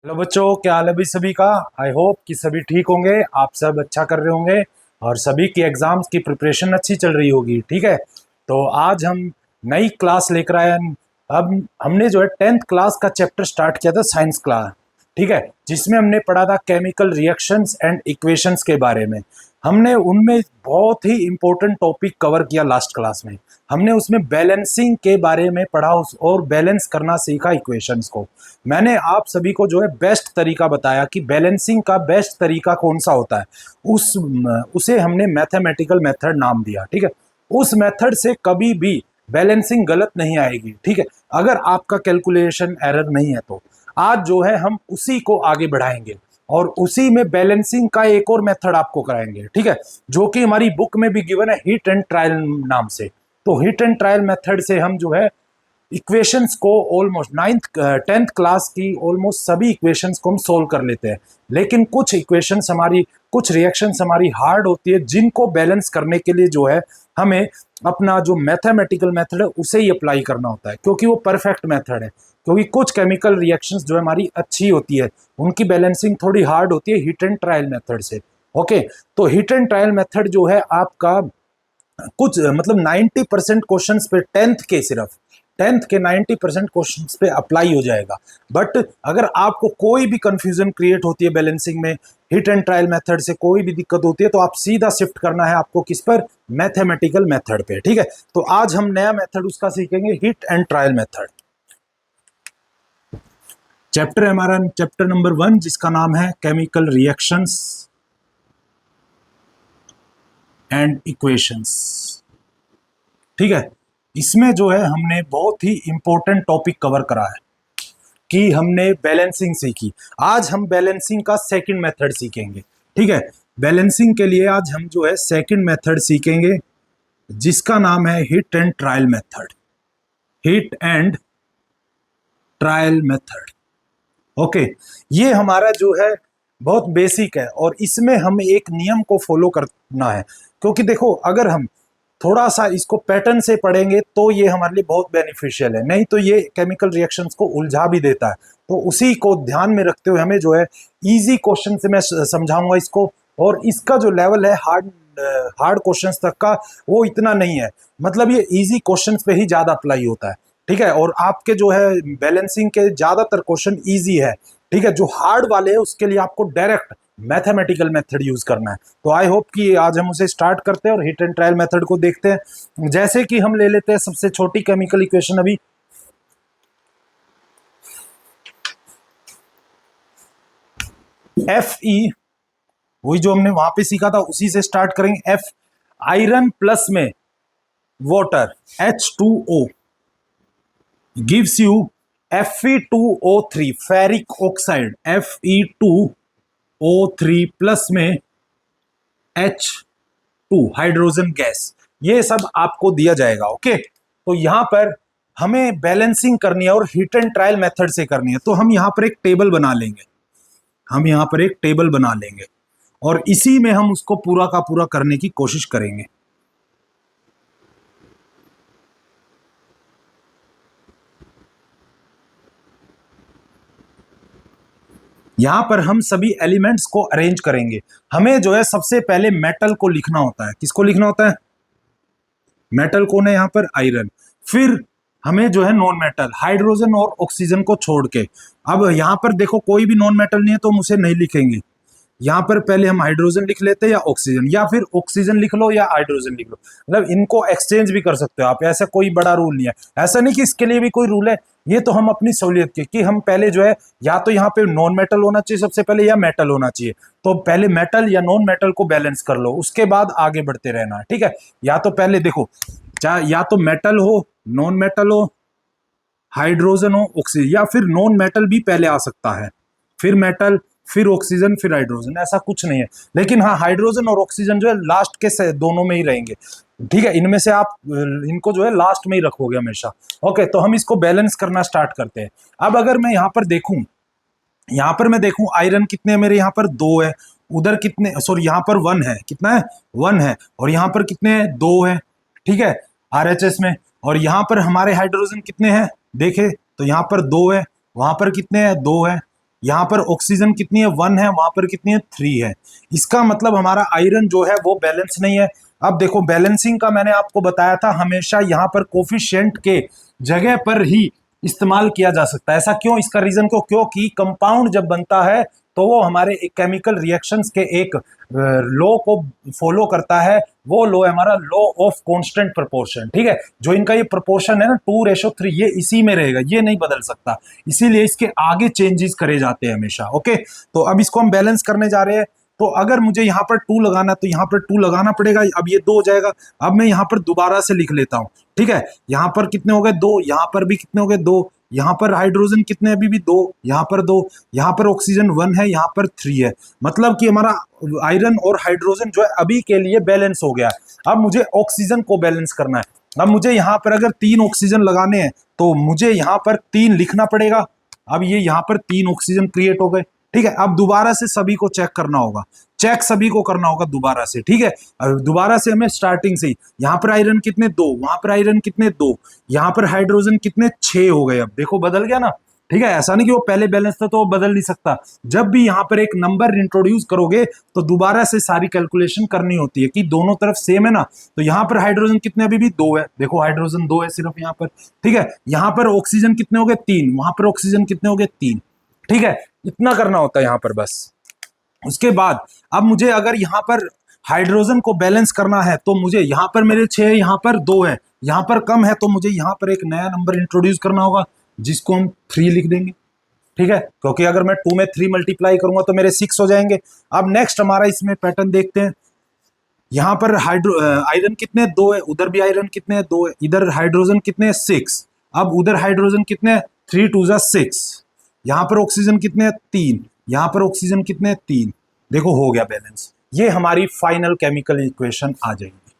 Hello बच्चों, क्या हाल है भाई सभी का। आई होप कि सभी ठीक होंगे, आप सब अच्छा कर रहे होंगे और सभी की एग्जाम्स की प्रिपरेशन अच्छी चल रही होगी। ठीक है, तो आज हम नई क्लास लेकर आए हैं। अब हमने जो है 10th क्लास का चैप्टर स्टार्ट किया था, साइंस क्लास। ठीक है, जिसमें हमने पढ़ा था केमिकल रिएक्शंस एंड इक्वेशंस के बारे में। हमने उनमें बहुत ही इंपॉर्टेंट टॉपिक कवर किया लास्ट क्लास में। हमने उसमें बैलेंसिंग के बारे में पढ़ा और बैलेंस करना सीखा इक्वेशंस को। मैंने आप सभी को जो है बेस्ट तरीका बताया कि बैलेंसिंग का बेस्ट तरीका कौन सा होता है। उसे हमने मैथमेटिकल मेथड नाम दिया। ठीक है, उस मेथड से कभी भी बैलेंसिंग गलत नहीं आएगी। ठीक है, अगर आपका कैलकुलेशन एरर नहीं है तो आज जो है हम उसी को आगे बढ़ाएंगे और उसी में बैलेंसिंग का एक और मेथड आपको कराएंगे। ठीक है, जो कि हमारी बुक में भी गिवन है, हीट एंड ट्रायल नाम से। तो हीट एंड ट्रायल मेथड से हम जो है इक्वेशंस को ऑलमोस्ट 10th क्लास की ऑलमोस्ट सभी इक्वेशंस को हम सोल्व कर लेते हैं। लेकिन कुछ इक्वेशंस हमारी, कुछ रिएक्शंस हमारी हार्ड होती है, जिनको बैलेंस करने के लिए जो है हमें अपना जो मैथमेटिकल मेथड है उसे ही अप्लाई करना होता है, क्योंकि वो परफेक्ट मेथड है। क्योंकि कुछ केमिकल रिएक्शंस जो है हमारी अच्छी होती है, उनकी बैलेंसिंग थोड़ी हार्ड होती है हीट एंड ट्रायल मेथड से। ओके, तो हीट एंड ट्रायल मेथड जो है आपका कुछ मतलब 90% क्वेश्चन पे, 10th के 90% क्वेश्चन पे अप्लाई हो जाएगा। बट अगर आपको कोई भी कंफ्यूजन क्रिएट होती है बैलेंसिंग में, हिट एंड ट्रायल मेथड से कोई भी दिक्कत होती है, तो आप सीधा शिफ्ट करना है आपको किस पर, मैथमेटिकल मेथड पे। ठीक है, तो आज हम नया मेथड उसका सीखेंगे, hit and trial method. Chapter है हमारा चैप्टर नंबर 1, जिसका नाम है केमिकल रिएक्शंस एंड इक्वेशंस। ठीक है, इसमें जो है हमने बहुत ही इंपॉर्टेंट टॉपिक कवर करा है कि हमने बैलेंसिंग सीखी। आज हम बैलेंसिंग का सेकंड मेथड सीखेंगे। ठीक है, बैलेंसिंग के लिए आज हम जो है सेकंड मेथड सीखेंगे, जिसका नाम है hit and trial method. Hit and trial method. Okay, ये हमारा जो है बहुत बेसिक है और इसमें हम एक नियम को फॉलो करना है। क्योंकि देखो, अगर हम थोड़ा सा इसको पैटर्न से पढ़ेंगे तो ये हमारे लिए बहुत बेनिफिशियल है, नहीं तो ये केमिकल रिएक्शंस को उलझा भी देता है। तो उसी को ध्यान में रखते हुए हमें जो है इजी क्वेश्चन से मैं समझाऊंगा इसको। और इसका जो लेवल है हार्ड क्वेश्चंस तक का, वो इतना नहीं है। मतलब ये इजी क्वेश्चंस पे ही ज्यादा अप्लाई होता है। ठीक है, और आपके जो है बैलेंसिंग के ज्यादातर क्वेश्चन इजी है। ठीक है, जो हार्ड वाले हैं उसके लिए आपको डायरेक्ट मैथमेटिकल मेथड यूज करना है। तो आई होप कि आज हम उसे स्टार्ट करते हैं और हिट एंड ट्रायल मेथड को देखते हैं। जैसे कि हम ले लेते हैं सबसे छोटी केमिकल इक्वेशन अभी, एफ ई, वही जो हमने वहां पे सीखा था उसी से स्टार्ट करेंगे। एफ, आयरन प्लस में water H2O gives you Fe2O3, ferric oxide Fe2O3 plus में H2 हाइड्रोजन गैस। ये सब आपको दिया जाएगा। ओके, तो यहां पर हमें बैलेंसिंग करनी है और हिट एंड ट्रायल मेथड से करनी है। तो हम यहां पर एक टेबल बना लेंगे, हम यहां पर एक टेबल बना लेंगे और इसी में हम उसको पूरा का पूरा करने की कोशिश करेंगे। यहां पर हम सभी एलिमेंट्स को अरेंज करेंगे। हमें जो है सबसे पहले मेटल को लिखना होता है। किसको लिखना होता है? मेटल कौन है यहाँ पर? आयरन। फिर हमें जो है नॉन मेटल, हाइड्रोजन और ऑक्सीजन को छोड़ के। अब यहाँ पर देखो कोई भी नॉन मेटल नहीं है तो हम उसे नहीं लिखेंगे। यहाँ पर पहले हम हाइड्रोजन लिख लेते हैं या ऑक्सीजन, या फिर ऑक्सीजन लिख लो या हाइड्रोजन लिख लो। मतलब इनको एक्सचेंज भी कर सकते हो आप, ऐसा कोई बड़ा रूल नहीं है। ऐसा नहीं कि इसके लिए भी कोई रूल है, ये तो हम अपनी सहूलियत के कि हम पहले जो है या तो यहाँ पे नॉन मेटल होना चाहिए सबसे पहले या मेटल होना चाहिए। तो पहले मेटल या नॉन मेटल को बैलेंस कर लो, उसके बाद आगे बढ़ते रहना है। ठीक है, या तो पहले देखो, चाहे या तो मेटल हो, नॉन मेटल हो, हाइड्रोजन हो, ऑक्सीजन, या फिर नॉन मेटल भी पहले आ सकता है, फिर मेटल, फिर ऑक्सीजन, फिर हाइड्रोजन, ऐसा कुछ नहीं है। लेकिन हाँ, हाइड्रोजन और ऑक्सीजन जो है लास्ट के से दोनों में ही रहेंगे। ठीक है, इनमें से आप इनको जो है लास्ट में ही रखोगे हमेशा। ओके, तो हम इसको बैलेंस करना स्टार्ट करते हैं। अब अगर मैं यहाँ पर देखूं, यहाँ पर मैं देखूं आयरन कितने है मेरे, यहाँ पर 2 है, उधर कितने, सॉरी यहाँ पर 1 है, कितना है? 1 है। और यहाँ पर कितने हैं? 2 है। ठीक है, आरएचएस में। और यहाँ पर हमारे हाइड्रोजन कितने हैं देखे तो यहाँ पर 2 है, वहां पर कितने हैं? 2 है। यहाँ पर ऑक्सीजन कितनी है 1 है, वहां पर कितनी है 3 है। इसका मतलब हमारा आयरन जो है वो बैलेंस नहीं है। अब देखो बैलेंसिंग का मैंने आपको बताया था हमेशा यहाँ पर कोफिशिएंट के जगह पर ही इस्तेमाल किया जा सकता है। ऐसा क्यों? इसका रीजन क्योंकि कंपाउंड जब बनता है तो वो हमारे केमिकल रिएक्शंस के एक लॉ को फॉलो करता है। वो लॉ है हमारा लॉ ऑफ कांस्टेंट प्रोपोर्शन। ठीक है, जो इनका ये प्रोपोर्शन है ना 2:3, ये इसी में रहेगा, ये नहीं बदल सकता। इसीलिए इसके आगे चेंजेस करे जाते हैं हमेशा। ओके, तो अब इसको हम बैलेंस करने जा रहे हैं। तो अगर मुझे यहाँ पर 2 लगाना तो यहाँ पर 2 लगाना पड़ेगा। अब ये 2 हो जाएगा। अब मैं यहाँ पर दोबारा से लिख लेता हूँ। ठीक है, यहाँ पर कितने हो गए 2, यहाँ पर भी कितने हो गए 2, यहाँ पर हाइड्रोजन कितने अभी भी 2, यहाँ पर 2, यहाँ पर ऑक्सीजन 1 है, यहाँ पर 3 है। मतलब कि हमारा आयरन और हाइड्रोजन जो है अभी के लिए बैलेंस हो गया है। अब मुझे ऑक्सीजन को बैलेंस करना है। अब मुझे यहाँ पर अगर 3 ऑक्सीजन लगाने हैं तो मुझे यहाँ पर 3 लिखना पड़ेगा। अब ये यहाँ पर 3 ऑक्सीजन क्रिएट हो गए। ठीक है, अब दोबारा से सभी को चेक करना होगा, चेक सभी को करना होगा दोबारा से। ठीक है, दोबारा से हमें स्टार्टिंग से ही यहाँ पर आयरन कितने 2, वहां पर आयरन कितने 2, यहाँ पर हाइड्रोजन कितने 6 हो गए। अब देखो बदल गया ना। ठीक है, ऐसा नहीं कि वो पहले बैलेंस था तो वो बदल नहीं सकता। जब भी यहाँ पर एक नंबर इंट्रोड्यूस करोगे तो दोबारा से सारी कैलकुलेशन करनी होती है कि दोनों तरफ सेम है ना। तो यहाँ पर हाइड्रोजन कितने अभी भी 2 है, देखो हाइड्रोजन 2 है सिर्फ यहाँ पर। ठीक है, यहाँ पर ऑक्सीजन कितने हो गए 3, वहां पर ऑक्सीजन कितने हो गए 3। ठीक है, इतना करना होता है यहाँ पर बस। उसके बाद अब मुझे अगर यहाँ पर हाइड्रोजन को बैलेंस करना है तो मुझे यहाँ पर मेरे 6 है, यहाँ पर 2 है, यहाँ पर कम है, तो मुझे यहाँ पर एक नया नंबर इंट्रोड्यूस करना होगा जिसको हम 3 लिख देंगे। ठीक है, क्योंकि अगर मैं 2 में 3 मल्टीप्लाई करूंगा तो मेरे 6 हो जाएंगे। अब नेक्स्ट हमारा इसमें पैटर्न देखते हैं। यहाँ पर आयरन कितने 2 है, उधर भी आयरन कितने 2 है, इधर हाइड्रोजन कितने 6। अब उधर हाइड्रोजन कितने 3 2 जा 6। यहाँ पर ऑक्सीजन कितने 3, यहाँ पर ऑक्सीजन कितने 3। देखो हो गया बैलेंस। ये हमारी फाइनल केमिकल इक्वेशन आ जाएगी,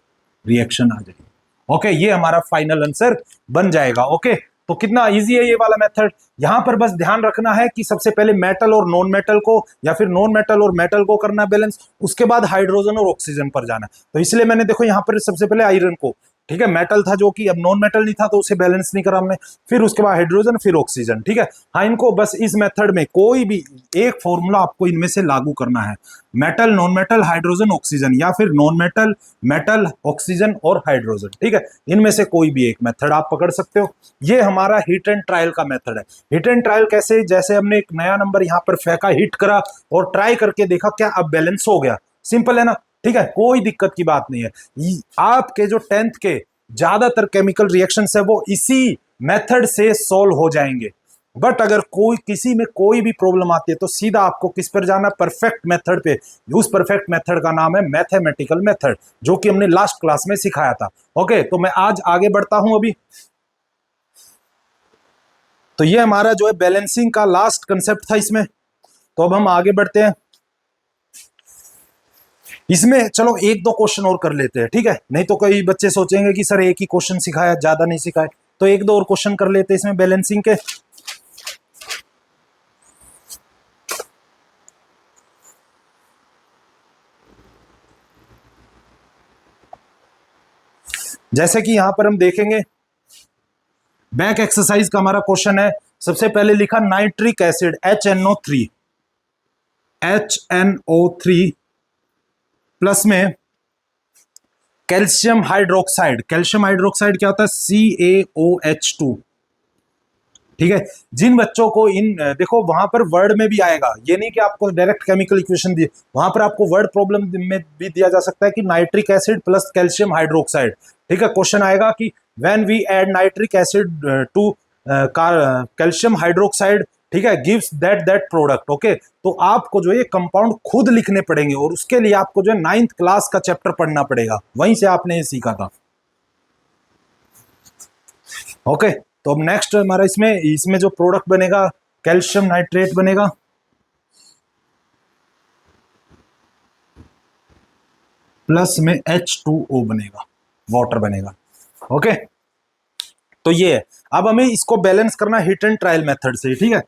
रिएक्शन आ जाएगी। ओके, ये हमारा फाइनल आंसर बन जाएगा। ओके, तो कितना इजी है ये वाला मेथड। यहां पर बस ध्यान रखना है कि सबसे पहले मेटल और नॉन मेटल को, या फिर नॉन मेटल और मेटल को करना बैलेंस, उसके बाद हाइड्रोजन और ऑक्सीजन पर जाना। तो इसलिए मैंने देखो यहां पर सबसे पहले आयरन को, ठीक है, मेटल था जो कि अब नॉन मेटल नहीं था तो उसे बैलेंस नहीं करा हमने, फिर उसके बाद हाइड्रोजन, फिर ऑक्सीजन। ठीक है, हाँ, इनको बस इस मेथड में कोई भी एक फॉर्मूला आपको इनमें से लागू करना है, metal non metal hydrogen oxygen, या फिर नॉन मेटल मेटल ऑक्सीजन और हाइड्रोजन। ठीक है, इनमें से कोई भी एक मेथड आप पकड़ सकते हो। ये हमारा हिट एंड ट्रायल का मेथड है। हिट एंड ट्रायल कैसे? जैसे हमने एक नया नंबर यहाँ पर फेंका, हिट करा और ट्राई करके देखा क्या अब बैलेंस हो गया। सिंपल है ना। ठीक है, कोई दिक्कत की बात नहीं है। आपके जो 10th के ज्यादातर केमिकल रिएक्शंस है वो इसी मेथड से सॉल्व हो जाएंगे। बट अगर कोई किसी में कोई भी प्रॉब्लम आती है तो सीधा आपको किस पर जाना, परफेक्ट मेथड पे। उस परफेक्ट मेथड का नाम है मैथमेटिकल मेथड, जो कि हमने लास्ट क्लास में सिखाया था। ओके, तो मैं आज आगे बढ़ता हूं अभी। तो ये हमारा जो है बैलेंसिंग का लास्ट कंसेप्ट था इसमें। तो अब हम आगे बढ़ते हैं इसमें। चलो एक दो क्वेश्चन और कर लेते हैं, ठीक है, नहीं तो कई बच्चे सोचेंगे कि सर एक ही क्वेश्चन सिखाया, ज्यादा नहीं सिखाए। तो एक दो और क्वेश्चन कर लेते हैं इसमें बैलेंसिंग के। जैसे कि यहां पर हम देखेंगे, बैक एक्सरसाइज का हमारा क्वेश्चन है। सबसे पहले लिखा nitric acid HNO3, HNO3 plus में कैल्शियम हाइड्रोक्साइड। कैल्शियम हाइड्रोक्साइड क्या होता है? CaOH2। ठीक है, जिन बच्चों को इन देखो वहां पर वर्ड में भी आएगा, ये नहीं कि आपको डायरेक्ट केमिकल इक्वेशन दिए, वहां पर आपको वर्ड प्रॉब्लम में भी दिया जा सकता है कि nitric acid plus calcium hydroxide. ठीक है, क्वेश्चन आएगा कि when we add nitric acid to calcium hydroxide, ठीक है, गिव्स दैट प्रोडक्ट। ओके, तो आपको जो ये कंपाउंड खुद लिखने पड़ेंगे और उसके लिए आपको जो है 9th क्लास का चैप्टर पढ़ना पड़ेगा, वहीं से आपने ये सीखा था। ओके, तो अब नेक्स्ट हमारा इसमें इसमें जो प्रोडक्ट बनेगा कैल्शियम नाइट्रेट बनेगा, प्लस में H2O बनेगा, वाटर बनेगा। ओके, तो ये है। अब हमें इसको बैलेंस करना हिट एंड ट्रायल मेथड से, ठीक है।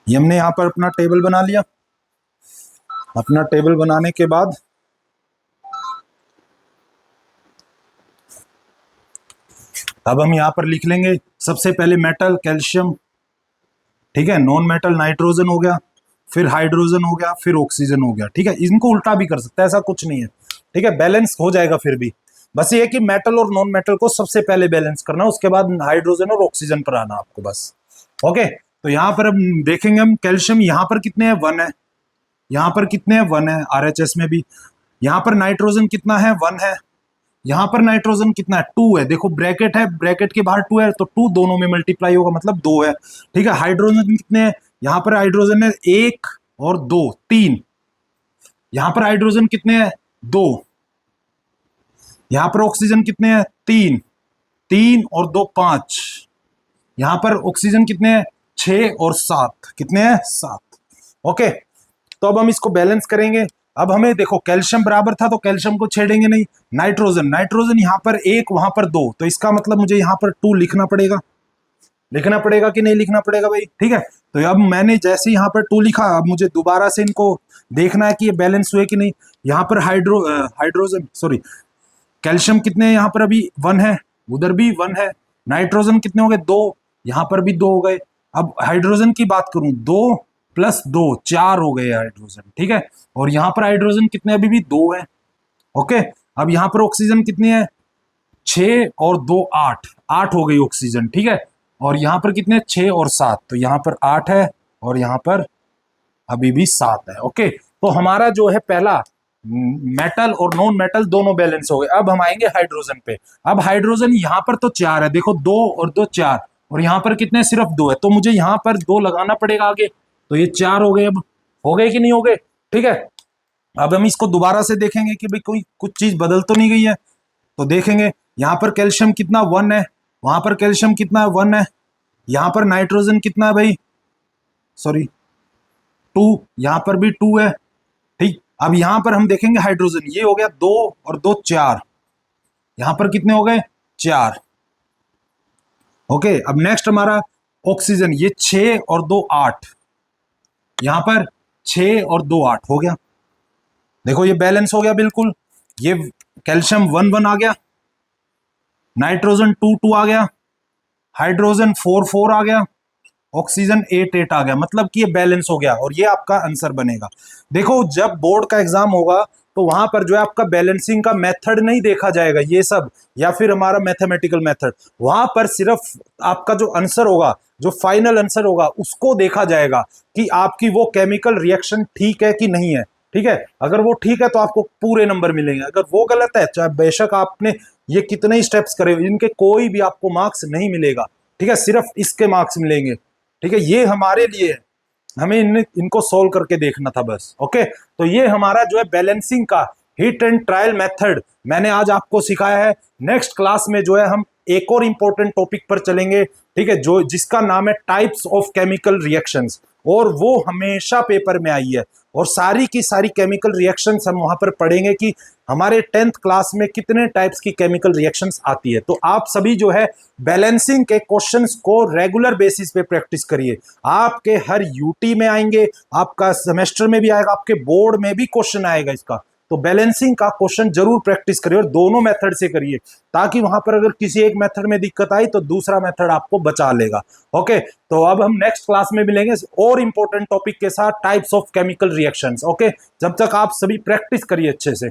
ये हमने यहां पर अपना टेबल बना लिया। अपना टेबल बनाने के बाद अब हम यहाँ पर लिख लेंगे सबसे पहले मेटल कैल्शियम, ठीक है, नॉन मेटल नाइट्रोजन हो गया, फिर हाइड्रोजन हो गया, फिर ऑक्सीजन हो गया, ठीक है। इनको उल्टा भी कर सकते हैं, ऐसा कुछ नहीं है, ठीक है, बैलेंस हो जाएगा फिर भी। बस ये है कि मेटल और नॉन मेटल को सबसे पहले बैलेंस करना, उसके बाद हाइड्रोजन और ऑक्सीजन पर आना आपको बस। ओके, तो यहाँ पर अब देखेंगे हम कैल्शियम यहाँ पर कितने हैं, 1 है, यहाँ पर कितने हैं, 1 है, आरएचएस में भी। यहाँ पर नाइट्रोजन कितना है, 1 है, यहाँ पर नाइट्रोजन कितना है, 2 है, देखो ब्रैकेट है, ब्रैकेट के बाहर 2 है, तो 2 दोनों में मल्टीप्लाई होगा, मतलब 2 है, ठीक है। हाइड्रोजन कितने हैं, यहाँ पर हाइड्रोजन है 1 और 2, 3, यहाँ पर हाइड्रोजन कितने हैं, 2, यहाँ पर ऑक्सीजन कितने हैं, 3, 3 और 2 5, यहाँ पर ऑक्सीजन कितने हैं, 6 और 7, कितने हैं, 7। ओके, तो अब हम इसको बैलेंस करेंगे। अब हमें देखो कैल्शियम बराबर था तो कैल्शियम को छेड़ेंगे नहीं, नाइट्रोजन, नाइट्रोजन यहाँ पर 1 वहां पर 2, तो इसका मतलब मुझे यहाँ पर 2 लिखना पड़ेगा, लिखना पड़ेगा कि नहीं लिखना पड़ेगा भाई, ठीक है। तो अब मैंने जैसे यहाँ पर 2 लिखा, अब मुझे दोबारा से इनको देखना है कि ये बैलेंस हुए कि नहीं। यहाँ पर हाइड्रोजन सॉरी कैल्शियम कितने हैं, यहाँ पर अभी 1 है, उधर भी 1 है, नाइट्रोजन कितने हो गए, 2, यहाँ पर भी 2 हो गए। अब हाइड्रोजन की बात करूं, 2 + 2 4 हो गए हाइड्रोजन, ठीक है। और यहाँ पर हाइड्रोजन कितने, अभी भी 2 है। ओके, अब यहाँ पर ऑक्सीजन कितनी है, 6 और 2 8, 8 हो गई ऑक्सीजन, ठीक है। और यहाँ पर कितने, 6 और 7, तो यहाँ पर 8 है और यहाँ पर अभी भी 7 है। ओके, तो हमारा जो है पहला मेटल और नॉन मेटल दोनों बैलेंस हो गए। अब हम आएंगे हाइड्रोजन पे। अब हाइड्रोजन यहाँ पर तो 4 है, देखो 2 और 2 4, और यहाँ पर कितने, सिर्फ 2 है, तो मुझे यहाँ पर 2 लगाना पड़ेगा आगे, तो ये 4 हो गए। अब हो गए कि नहीं हो गए, ठीक है। अब हम इसको दोबारा से देखेंगे कि भाई कोई कुछ चीज बदल तो नहीं गई है, तो देखेंगे यहाँ पर कैल्शियम कितना, 1 है, वहां पर कैल्शियम कितना है, 1 है, यहाँ पर नाइट्रोजन कितना है भाई, सॉरी 2, यहाँ पर भी 2 है, ठीक। अब यहाँ पर हम देखेंगे हाइड्रोजन, ये हो गया 2 और 2 4, यहाँ पर कितने हो गए, 4। ओके, अब नेक्स्ट हमारा ऑक्सीजन, ये 6 और 2 8, यहाँ पर 6 और 2 8 हो गया, देखो ये बैलेंस हो गया बिल्कुल। ये कैल्शियम 1 1 आ गया, नाइट्रोजन 2 2 आ गया, हाइड्रोजन 4 4 आ गया, ऑक्सीजन 8 8 आ गया, मतलब कि ये बैलेंस हो गया और ये आपका आंसर बनेगा। देखो जब बोर्ड का एग्जाम होगा तो वहां पर जो है आपका बैलेंसिंग का मेथड नहीं देखा जाएगा, ये सब या फिर हमारा मैथमेटिकल मेथड, वहां पर सिर्फ आपका जो आंसर होगा, जो फाइनल आंसर होगा उसको देखा जाएगा कि आपकी वो केमिकल रिएक्शन ठीक है कि नहीं है, ठीक है। अगर वो ठीक है तो आपको पूरे नंबर मिलेंगे, अगर वो गलत है चाहे बेशक आपने ये कितने ही स्टेप्स करे, इनके कोई भी आपको मार्क्स नहीं मिलेगा, ठीक है, सिर्फ इसके मार्क्स मिलेंगे, ठीक है। ये हमारे लिए है, हमें इनको सोल्व करके देखना था बस। ओके, तो ये हमारा जो है बैलेंसिंग का हिट एंड ट्रायल मेथड मैंने आज आपको सिखाया है। नेक्स्ट क्लास में जो है हम एक और इंपॉर्टेंट टॉपिक पर चलेंगे, ठीक है, जो जिसका नाम है टाइप्स ऑफ केमिकल रिएक्शंस, और वो हमेशा पेपर में आई है, और सारी की सारी केमिकल रिएक्शंस हम वहां पर पढ़ेंगे कि हमारे 10th क्लास में कितने टाइप्स की केमिकल रिएक्शंस आती है। तो आप सभी जो है बैलेंसिंग के क्वेश्चंस को रेगुलर बेसिस पे प्रैक्टिस करिए, आपके हर यूटी में आएंगे, आपका सेमेस्टर में भी आएगा, आपके बोर्ड में भी क्वेश्चन आएगा इसका। तो बैलेंसिंग का क्वेश्चन जरूर प्रैक्टिस करिए और दोनों मेथड से करिए, ताकि वहां पर अगर किसी एक मेथड में दिक्कत आई तो दूसरा मेथड आपको बचा लेगा। ओके, तो अब हम नेक्स्ट क्लास में मिलेंगे और इंपॉर्टेंट टॉपिक के साथ, types of chemical reactions. Okay, जब तक आप सभी प्रैक्टिस करिए अच्छे से।